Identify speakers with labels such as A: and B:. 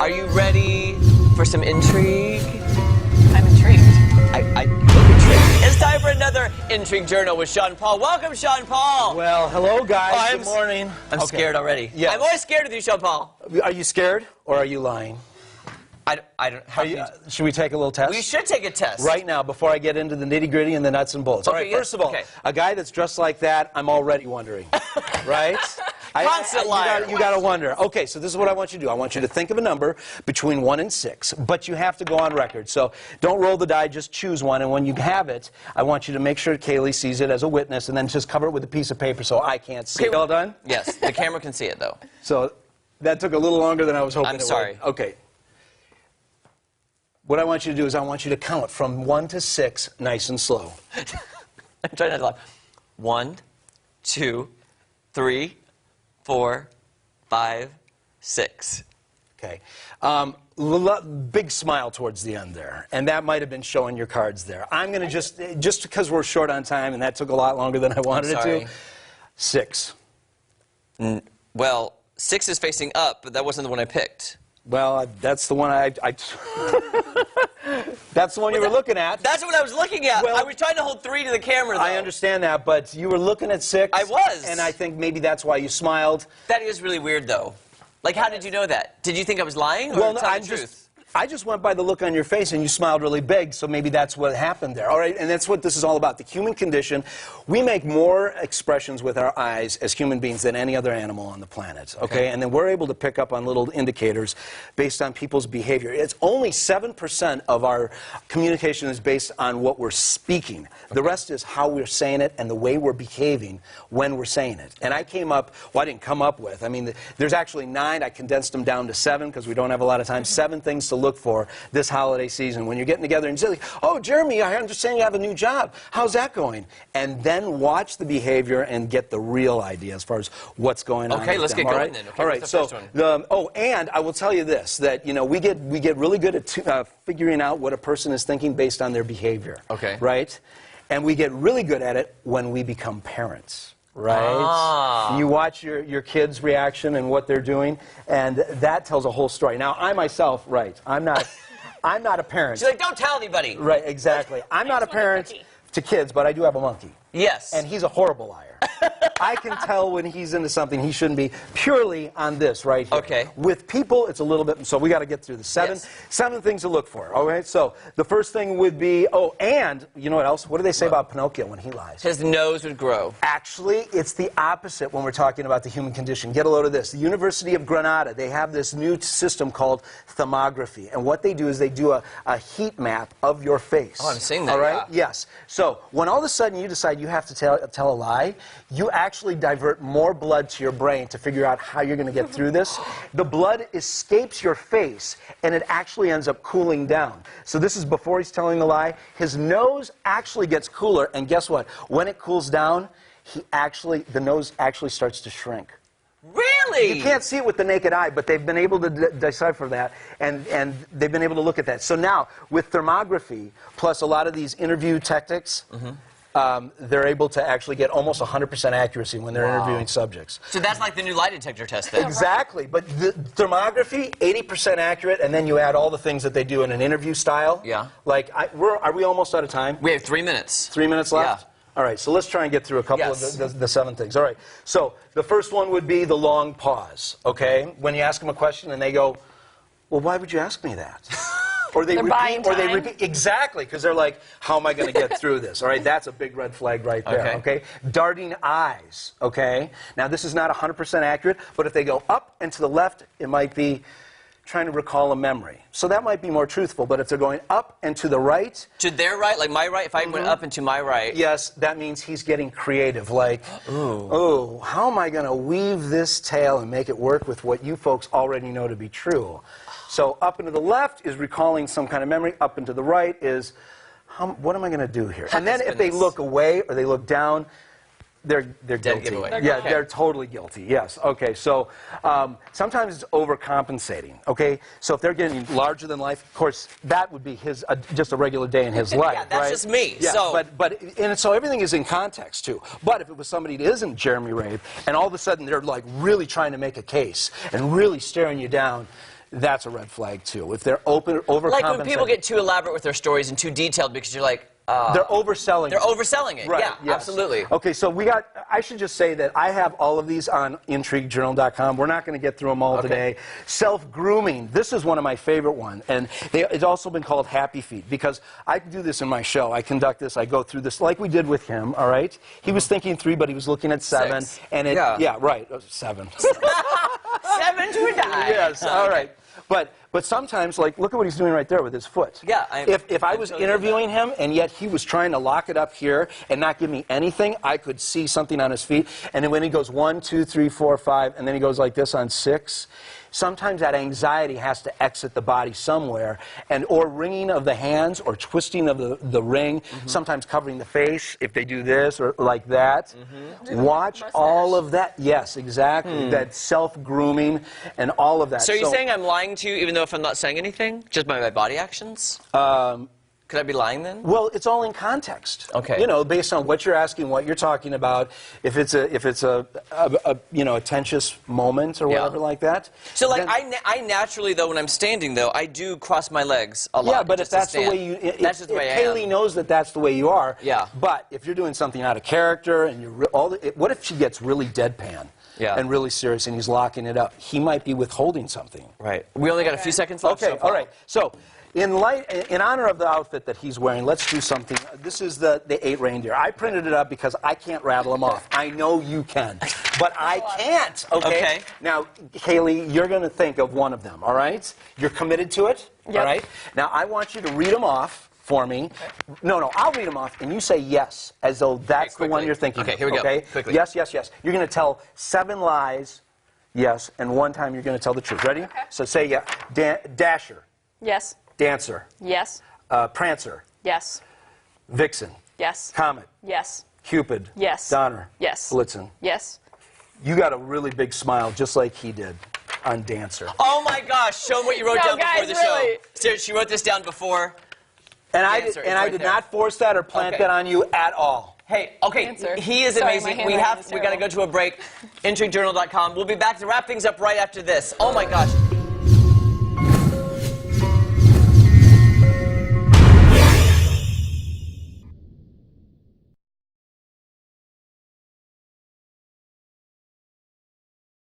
A: Are you ready for some intrigue?
B: I'm intrigued.
A: I look intrigued. It's time for another Intrigue Journal with Sean Paul. Welcome, Sean Paul.
C: Well, hello, guys. Good morning.
A: I'm scared already.
C: Yes.
A: I'm always scared of you, Sean Paul.
C: Are you scared or are you lying?
A: I don't.
C: Should we take a little test?
A: We should take a test.
C: Right now, before I get into the nitty-gritty and the nuts and bolts.
A: Okay,
C: All right,
A: yeah,
C: first of all,
A: okay.
C: a guy that's dressed like that, I'm already wondering. Right?
A: Constant liar.
C: You got to wonder. Okay, so this is what I want you to do. I want you to think of a number between 1 and 6, but you have to go on record. So don't roll the die, just choose one, and when you have it, I want you to make sure Kaylee sees it as a witness, and then just cover it with a piece of paper so I can't see it. All done?
A: Yes, the camera can see it, though.
C: So that took a little longer than I was hoping
A: I'm sorry.
C: Would. Okay. What I want you to do is I want you to count from 1 to 6, nice and slow.
A: I'm trying not to laugh. 1, 2, 3, 4, 5, 6.
C: Okay. Big smile towards the end there. And that might have been showing your cards there. I'm going to just because we're short on time and that took a lot longer than I wanted it to. 6.
A: Well, 6 is facing up, but that wasn't the one I picked.
C: Well, that's the one that's the one you were looking at.
A: That's what I was looking at.
C: Well,
A: I was trying to hold 3 to the camera, though.
C: I understand that, but you were looking at 6.
A: I was.
C: And I think maybe that's why you smiled.
A: That is really weird, though. Like, how did you know that? Did you think I was lying, or
C: well,
A: tell the truth?
C: I just went by the look on your face, and you smiled really big, so maybe that's what happened there. All right, and that's what this is all about, the human condition. We make more expressions with our eyes as human beings than any other animal on the planet, okay? And then we're able to pick up on little indicators based on people's behavior. It's only 7% of our communication is based on what we're speaking. The rest is how we're saying it and the way we're behaving when we're saying it. And I came up, well, I didn't come up with, I mean, there's actually 9. I condensed them down to 7 because we don't have a lot of time. 7 things to look for this holiday season when you're getting together and say, oh, Jeremy, I understand you have a new job. How's that going? And then watch the behavior and get the real idea as far as what's going on.
A: Okay, let's get going then. Okay,
C: all right, so and I will tell you this, that we get really good at figuring out what a person is thinking based on their behavior.
A: Okay.
C: Right? And we get really good at it when we become parents. Right?
A: Ah.
C: You watch your kids' reaction and what they're doing, and that tells a whole story. Now, I myself, I'm not a parent.
A: She's like, don't tell anybody.
C: Right, exactly. I'm not a parent to kids, but I do have a monkey.
A: Yes.
C: And he's a horrible liar. I can tell when he's into something he shouldn't be, purely on this right here.
A: Okay.
C: With people, it's a little bit, so we got to get through the 7 things to look for. All right, so the first thing would be, and you know what else? What do they say about Pinocchio when he lies?
A: His nose would grow.
C: Actually, it's the opposite when we're talking about the human condition. Get a load of this. The University of Granada, they have this new system called thermography. And what they do is they do a heat map of your face.
A: Oh, I'm seeing that.
C: All right?
A: Yeah.
C: Yes. So when all of a sudden you decide you have to tell a lie, you actually divert more blood to your brain to figure out how you're going to get through this. The blood escapes your face, and it actually ends up cooling down. So this is before he's telling the lie. His nose actually gets cooler, and guess what? When it cools down, the nose actually starts to shrink.
A: Really?
C: You can't see it with the naked eye, but they've been able to decipher that, and they've been able to look at that. So now, with thermography, plus a lot of these interview tactics, they're able to actually get almost 100% accuracy when they're interviewing subjects.
A: So that's like the new lie detector test then?
C: Exactly. But the thermography, 80% accurate, and then you add all the things that they do in an interview style.
A: Yeah.
C: Like, are we almost out of time?
A: We have 3 minutes.
C: 3 minutes left?
A: Yeah.
C: All right, so let's try and get through a couple of the 7 things. All right, so the first one would be the long pause, okay? When you ask them a question and they go, well, why would you ask me that? Or they repeat, exactly, because they're like, how am I going to get through this? All right, that's a big red flag right there, okay? Darting eyes, okay? Now, this is not 100% accurate, but if they go up and to the left, it might be trying to recall a memory. So that might be more truthful, but if they're going up and to the right...
A: To their right, like my right? If I went up and to my right...
C: Yes, that means he's getting creative, like, ooh, how am I going to weave this tale and make it work with what you folks already know to be true? So up and to the left is recalling some kind of memory. Up and to the right is, what am I going to do here? And then if they look away or they look down, they're guilty.
A: Giveaway.
C: They're totally guilty. Yes. Okay. So sometimes it's overcompensating. Okay. So if they're getting larger than life, of course, that would be his just a regular day in his life.
A: Yeah, that's
C: right?
A: just me.
C: Yeah.
A: So.
C: And so everything is in context too. But if it was somebody that isn't Jeremy Rave, and all of a sudden they're like really trying to make a case and really staring you down, that's a red flag too. If they're overcompensating.
A: Like when people get too elaborate with their stories and too detailed because you're like,
C: they're overselling.
A: They're overselling it.
C: Right,
A: Yeah,
C: yes.
A: absolutely.
C: Okay, so I should just say that I have all of these on IntrigueJournal.com. We're not going to get through them all today. Self-grooming. This is one of my favorite ones. And it's also been called Happy Feet because I do this in my show. I conduct this. I go through this like we did with him, all right? He was thinking 3, but he was looking at 7.
A: 6.
C: And yeah, right, 7.
A: 7 to a dime.
C: Yes, all right. But sometimes, like, look at what he's doing right there with his foot.
A: Yeah.
C: If I was interviewing him and yet he was trying to lock it up here and not give me anything, I could see something on his feet. And then when he goes 1, 2, 3, 4, 5, and then he goes like this on 6, sometimes that anxiety has to exit the body somewhere, or wringing of the hands or twisting of the ring, sometimes covering the face if they do this or like that. Watch all of that. Yes, exactly. That self-grooming and all of that.
A: So you're saying I'm lying to you even though if I'm not saying anything? Just by my body actions? Could I be lying then?
C: Well, it's all in context.
A: Okay.
C: You know, based on what you're asking, what you're talking about. If it's a tensious moment or whatever like that.
A: So like I naturally though when I'm standing though I do cross my legs a lot.
C: Yeah, but if that's the way you,
A: that's just the way I am.
C: Kaylee knows that that's the way you are.
A: Yeah.
C: But if you're doing something out of character and you're what if she gets really deadpan?
A: Yeah.
C: And really serious, and he's locking it up. He might be withholding something.
A: Right. We only got a few seconds left.
C: Okay. All right. So. In honor of the outfit that he's wearing, let's do something. This is the 8 reindeer. I printed it up because I can't rattle them off. I know you can, but I can't. Okay. Now, Kaylee, you're going to think of one of them. All right. You're committed to it.
B: Yep.
C: All right. Now, I want you to read them off for me. Okay. No, I'll read them off, and you say yes, as though that's the one you're thinking.
A: Okay. Here we go.
C: Okay.
A: Quickly.
C: Yes, yes, yes. You're going to tell 7 lies. Yes, and 1 time you're going to tell the truth. Ready?
B: Okay.
C: So say yeah. Dasher.
B: Yes.
C: Dancer.
B: Yes.
C: Prancer.
B: Yes.
C: Vixen.
B: Yes.
C: Comet.
B: Yes.
C: Cupid.
B: Yes.
C: Donner.
B: Yes.
C: Blitzen.
B: Yes.
C: You got a really big smile, just like he did on Dancer.
A: Oh my gosh! Show him what you wrote down before the show. So she wrote this down before.
C: And I did not force that or plant that on you at all.
A: Hey, okay,
B: Answer.
A: he is
B: Sorry,
A: amazing.
B: my
A: We
B: handwriting is
A: got to go
B: terrible.
A: to a break. IntrigueJournal.com. We'll be back to wrap things up right after this. Oh my gosh.